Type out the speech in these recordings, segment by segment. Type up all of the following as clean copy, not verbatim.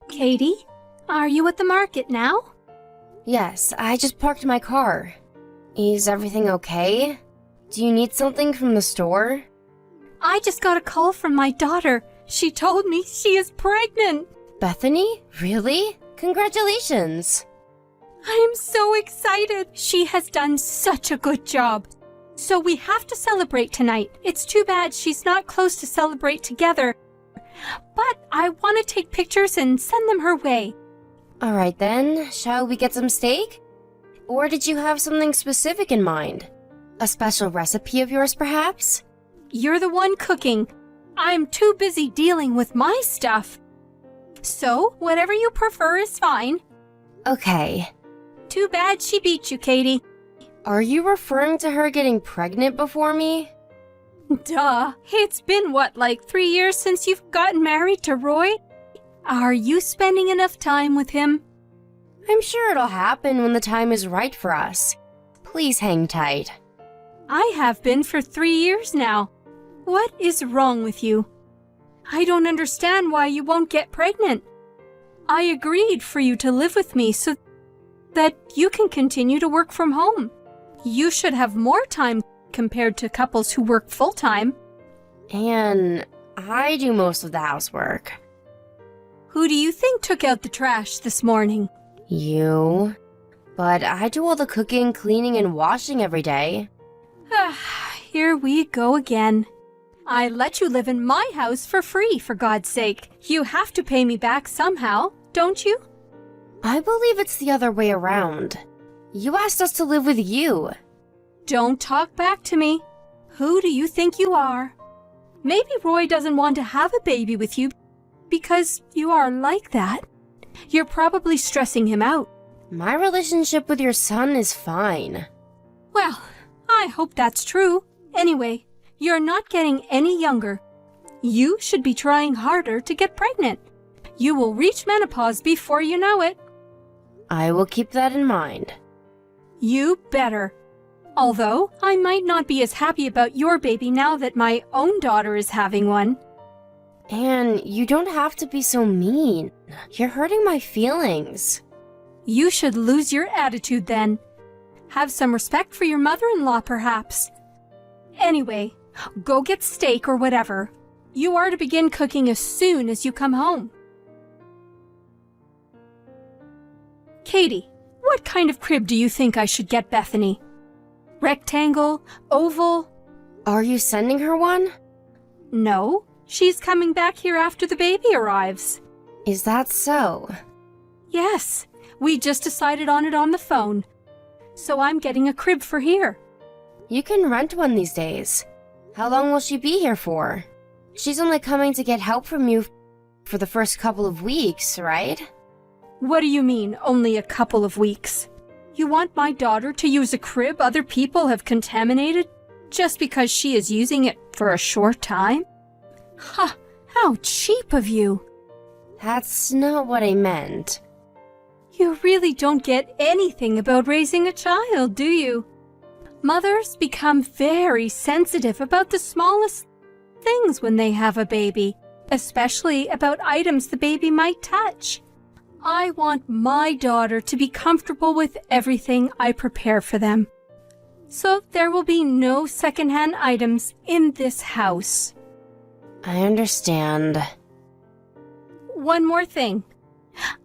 Katie, are you at the market now? Yes, I just parked my car. Is everything okay? Do you need something from the store? I just got a call from my daughter. She told me she is pregnant. Bethany? Really? Congratulations! I am so excited. She has done such a good job. So we have to celebrate tonight. It's too bad she's not close to celebrate together. But I want to take pictures and send them her way. Alright then, shall we get some steak? Or did you have something specific in mind? A special recipe of yours, perhaps? You're the one cooking. I'm too busy dealing with my stuff. So, whatever you prefer is fine. Okay. Too bad she beat you, Katie. Are you referring to her getting pregnant before me? Duh. It's been, like 3 years since you've gotten married to Roy? Are you spending enough time with him? I'm sure it'll happen when the time is right for us. Please hang tight. I have been for 3 years now. What is wrong with you? I don't understand why you won't get pregnant. I agreed for you to live with me so that you can continue to work from home. You should have more time compared to couples who work full-time. And I do most of the housework. Who do you think took out the trash this morning? You. But I do all the cooking, cleaning, and washing every day. Here we go again. I let you live in my house for free, for God's sake. You have to pay me back somehow, don't you? I believe it's the other way around. You asked us to live with you. Don't talk back to me. Who do you think you are? Maybe Roy doesn't want to have a baby with you because you are like that. You're probably stressing him out. My relationship with your son is fine. Well, I hope that's true. Anyway, you're not getting any younger. You should be trying harder to get pregnant. You will reach menopause before you know it. I will keep that in mind. You better. Although, I might not be as happy about your baby now that my own daughter is having one. Anne, you don't have to be so mean. You're hurting my feelings. You should lose your attitude then. Have some respect for your mother-in-law, perhaps. Anyway, go get steak or whatever. You are to begin cooking as soon as you come home. Katie, what kind of crib do you think I should get Bethany? Rectangle? Oval? Are you sending her one? No, she's coming back here after the baby arrives. Is that so? Yes, we just decided on it on the phone. So I'm getting a crib for here. You can rent one these days. How long will she be here for? She's only coming to get help from you for the first couple of weeks, right? What do you mean, only a couple of weeks? You want my daughter to use a crib other people have contaminated just because she is using it for a short time? Ha! How cheap of you! That's not what I meant. You really don't get anything about raising a child, do you? Mothers become very sensitive about the smallest things when they have a baby, especially about items the baby might touch. I want my daughter to be comfortable with everything I prepare for them. So there will be no secondhand items in this house. I understand. One more thing.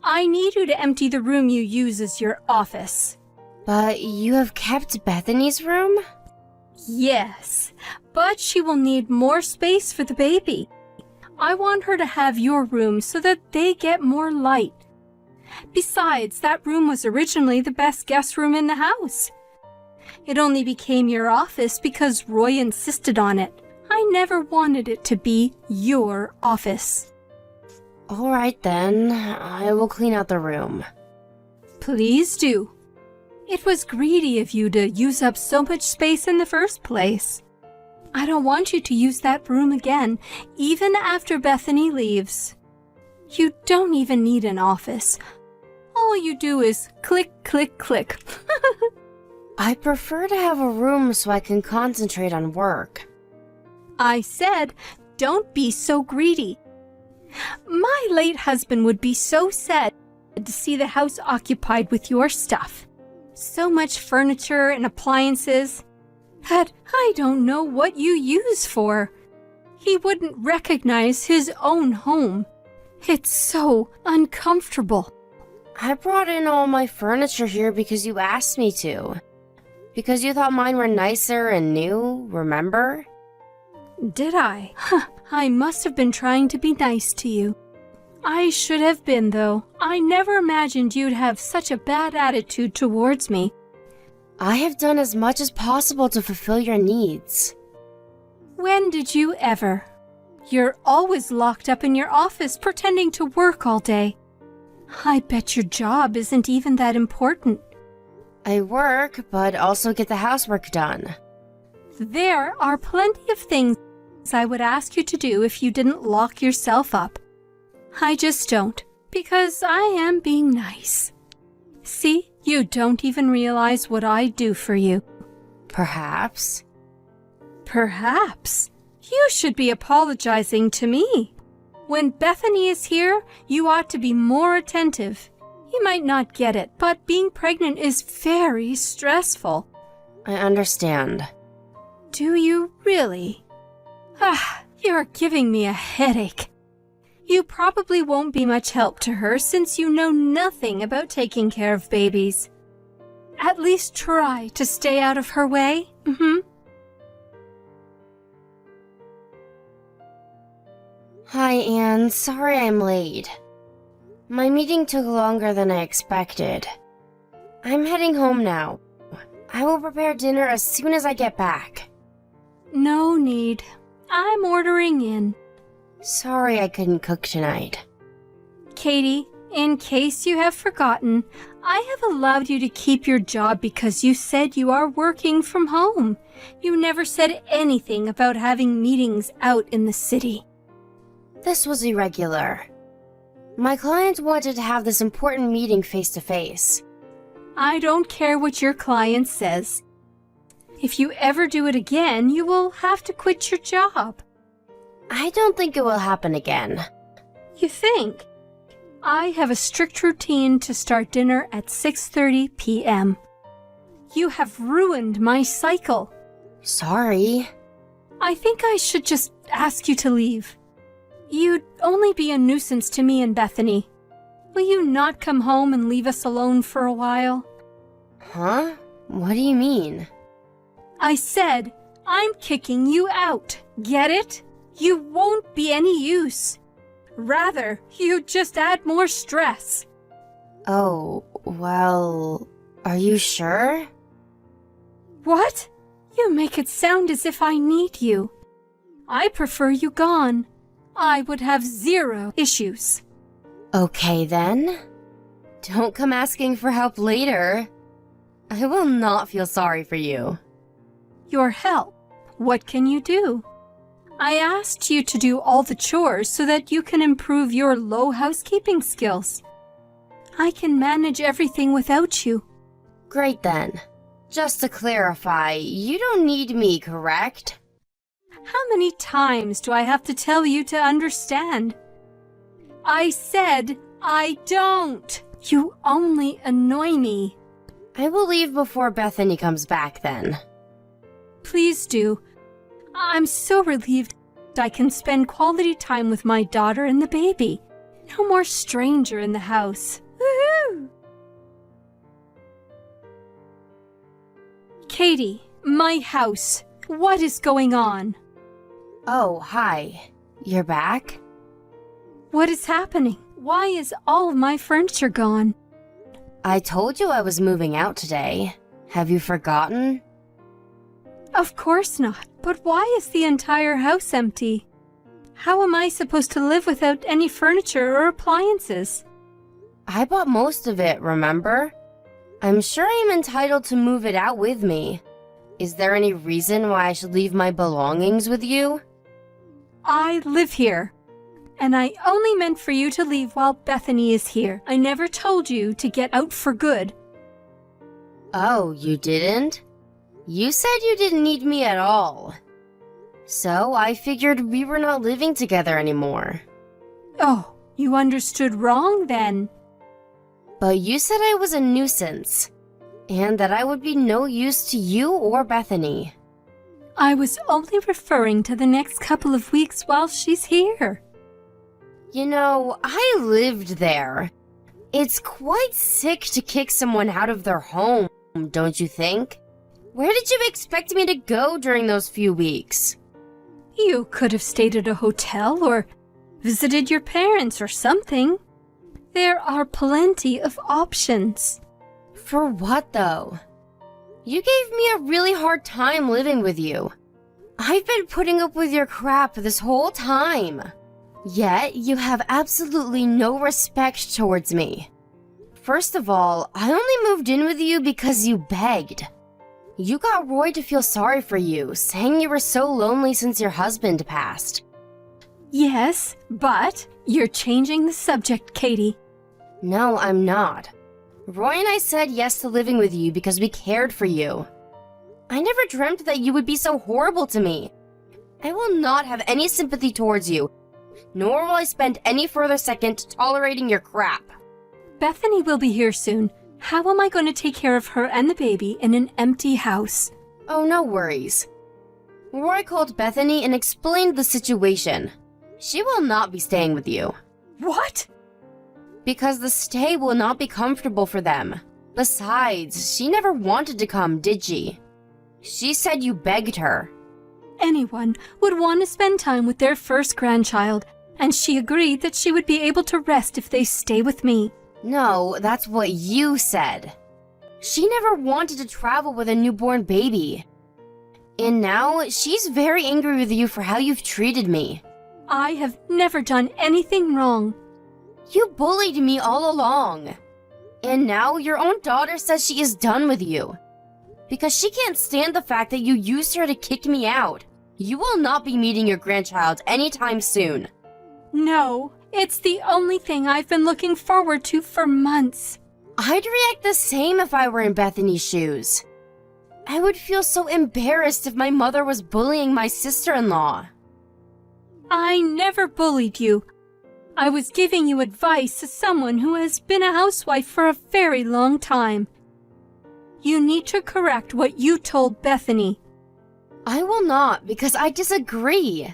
I need you to empty the room you use as your office. But you have kept Bethany's room? Yes, but she will need more space for the baby. I want her to have your room so that they get more light. Besides, that room was originally the best guest room in the house. It only became your office because Roy insisted on it. I never wanted it to be your office. All right then, I will clean out the room. Please do. It was greedy of you to use up so much space in the first place. I don't want you to use that room again, even after Bethany leaves. You don't even need an office. All you do is click, click, click. I prefer to have a room so I can concentrate on work. I said, don't be so greedy. My late husband would be so sad to see the house occupied with your stuff. So much furniture and appliances that I don't know what you use for. He wouldn't recognize his own home. It's so uncomfortable. I brought in all my furniture here because you asked me to. Because you thought mine were nicer and new, remember? Did I? I must have been trying to be nice to you. I should have been, though. I never imagined you'd have such a bad attitude towards me. I have done as much as possible to fulfill your needs. When did you ever? You're always locked up in your office pretending to work all day. I bet your job isn't even that important. I work, but also get the housework done. There are plenty of things I would ask you to do if you didn't lock yourself up. I just don't, because I am being nice. See, you don't even realize what I do for you. Perhaps. Perhaps. You should be apologizing to me. When Bethany is here, you ought to be more attentive. You might not get it, but being pregnant is very stressful. I understand. Do you really? You're giving me a headache. You probably won't be much help to her since you know nothing about taking care of babies. At least try to stay out of her way. Hi, Anne. Sorry I'm late. My meeting took longer than I expected. I'm heading home now. I will prepare dinner as soon as I get back. No need. I'm ordering in. Sorry I couldn't cook tonight. Katie, in case you have forgotten, I have allowed you to keep your job because you said you are working from home. You never said anything about having meetings out in the city. This was irregular. My client wanted to have this important meeting face-to-face. I don't care what your client says. If you ever do it again, you will have to quit your job. I don't think it will happen again. You think? I have a strict routine to start dinner at 6:30 p.m. You have ruined my cycle. Sorry. I think I should just ask you to leave. You'd only be a nuisance to me and Bethany. Will you not come home and leave us alone for a while? Huh? What do you mean? I said, I'm kicking you out. Get it? You won't be any use. Rather, you just add more stress. Oh, well, are you sure? What? You make it sound as if I need you. I prefer you gone. I would have zero issues. Okay then. Don't come asking for help later. I will not feel sorry for you. Your help? What can you do? I asked you to do all the chores so that you can improve your low housekeeping skills. I can manage everything without you. Great then. Just to clarify, you don't need me, correct? How many times do I have to tell you to understand? I said I don't. You only annoy me. I will leave before Bethany comes back then. Please do. I'm so relieved I can spend quality time with my daughter and the baby. No more stranger in the house. Woohoo! Katie, my house. What is going on? Oh, hi. You're back? What is happening? Why is all of my furniture gone? I told you I was moving out today. Have you forgotten? Of course not. But why is the entire house empty? How am I supposed to live without any furniture or appliances? I bought most of it, remember? I'm sure I'm entitled to move it out with me. Is there any reason why I should leave my belongings with you? I live here. And I only meant for you to leave while Bethany is here. I never told you to get out for good. Oh, you didn't? You said you didn't need me at all. So I figured we were not living together anymore. Oh, you understood wrong then. But you said I was a nuisance, and that I would be no use to you or Bethany. I was only referring to the next couple of weeks while she's here. You know, I lived there. It's quite sick to kick someone out of their home, don't you think? Where did you expect me to go during those few weeks? You could have stayed at a hotel or visited your parents or something. There are plenty of options. For what, though? You gave me a really hard time living with you. I've been putting up with your crap this whole time. Yet, you have absolutely no respect towards me. First of all, I only moved in with you because you begged. You got Roy to feel sorry for you, saying you were so lonely since your husband passed. Yes, but you're changing the subject, Katie. No, I'm not. Roy and I said yes to living with you because we cared for you. I never dreamt that you would be so horrible to me. I will not have any sympathy towards you, nor will I spend any further second tolerating your crap. Bethany will be here soon. How am I going to take care of her and the baby in an empty house? Oh, no worries. Roy called Bethany and explained the situation. She will not be staying with you. What? Because the stay will not be comfortable for them. Besides, she never wanted to come, did she? She said you begged her. Anyone would want to spend time with their first grandchild, and she agreed that she would be able to rest if they stay with me. No, that's what you said. She never wanted to travel with a newborn baby. And now, she's very angry with you for how you've treated me. I have never done anything wrong. You bullied me all along. And now your own daughter says she is done with you. Because she can't stand the fact that you used her to kick me out. You will not be meeting your grandchild anytime soon. No, it's the only thing I've been looking forward to for months. I'd react the same if I were in Bethany's shoes. I would feel so embarrassed if my mother was bullying my sister-in-law. I never bullied you. I was giving you advice as someone who has been a housewife for a very long time. You need to correct what you told Bethany. I will not, because I disagree.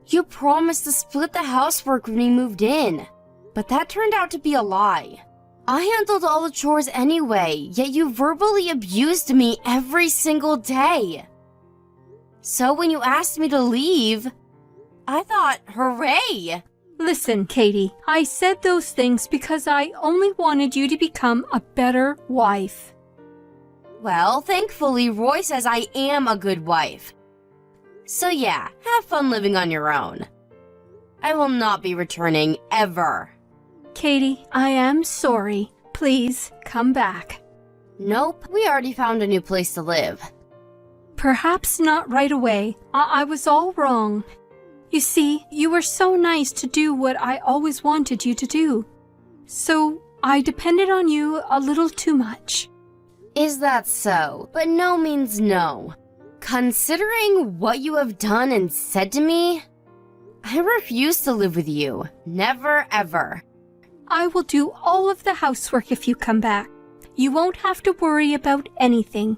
You promised to split the housework when we moved in, but that turned out to be a lie. I handled all the chores anyway, yet you verbally abused me every single day. So when you asked me to leave, I thought, hooray! Listen, Katie, I said those things because I only wanted you to become a better wife. Well, thankfully, Roy says I am a good wife. So yeah, have fun living on your own. I will not be returning ever. Katie, I am sorry. Please, come back. Nope, we already found a new place to live. Perhaps not right away. I was all wrong. You see, you were so nice to do what I always wanted you to do. So, I depended on you a little too much. Is that so? But no means no. Considering what you have done and said to me, I refuse to live with you. Never, ever. I will do all of the housework if you come back. You won't have to worry about anything.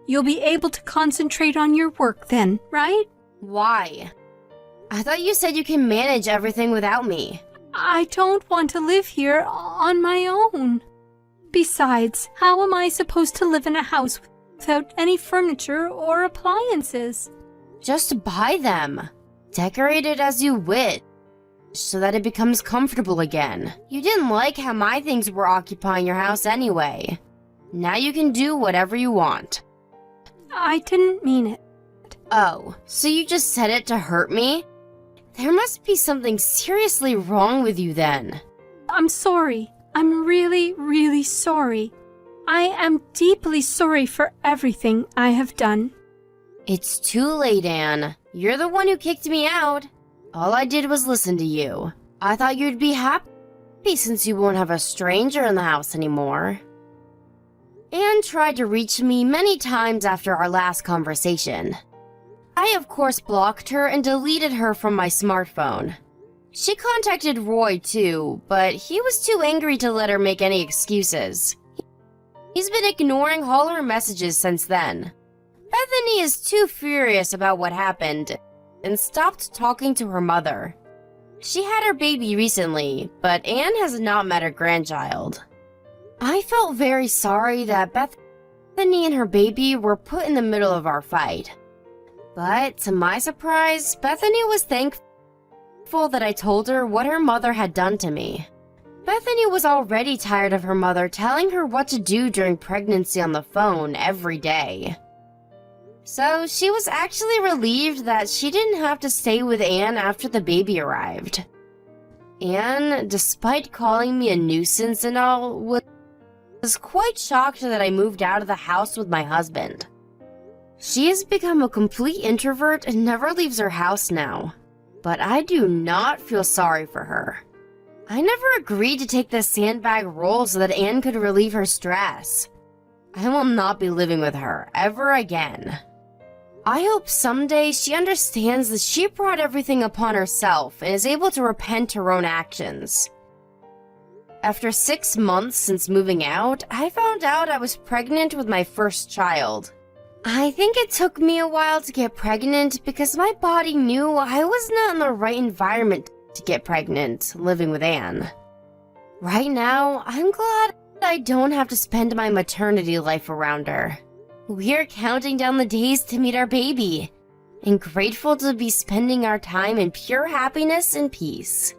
You'll be able to concentrate on your work then, right? Why? I thought you said you can manage everything without me. I don't want to live here on my own. Besides, how am I supposed to live in a house without any furniture or appliances? Just buy them. Decorate it as you wish, so that it becomes comfortable again. You didn't like how my things were occupying your house anyway. Now you can do whatever you want. I didn't mean it. Oh, so you just said it to hurt me? There must be something seriously wrong with you then. I'm sorry. I'm really, really sorry. I am deeply sorry for everything I have done. It's too late, Anne. You're the one who kicked me out. All I did was listen to you. I thought you'd be happy since you won't have a stranger in the house anymore. Anne tried to reach me many times after our last conversation. I, of course, blocked her and deleted her from my smartphone. She contacted Roy too, but he was too angry to let her make any excuses. He's been ignoring all her messages since then. Bethany is too furious about what happened and stopped talking to her mother. She had her baby recently, but Anne has not met her grandchild. I felt very sorry that Bethany and her baby were put in the middle of our fight. But to my surprise, Bethany was thankful that I told her what her mother had done to me. Bethany was already tired of her mother telling her what to do during pregnancy on the phone every day. So she was actually relieved that she didn't have to stay with Anne after the baby arrived. Anne, despite calling me a nuisance and all, was quite shocked that I moved out of the house with my husband. She has become a complete introvert and never leaves her house now. But I do not feel sorry for her. I never agreed to take the sandbag role so that Anne could relieve her stress. I will not be living with her ever again. I hope someday she understands that she brought everything upon herself and is able to repent her own actions. After 6 months since moving out, I found out I was pregnant with my first child. I think it took me a while to get pregnant because my body knew I was not in the right environment to get pregnant living with Anne. Right now, I'm glad I don't have to spend my maternity life around her. We're counting down the days to meet our baby, and grateful to be spending our time in pure happiness and peace.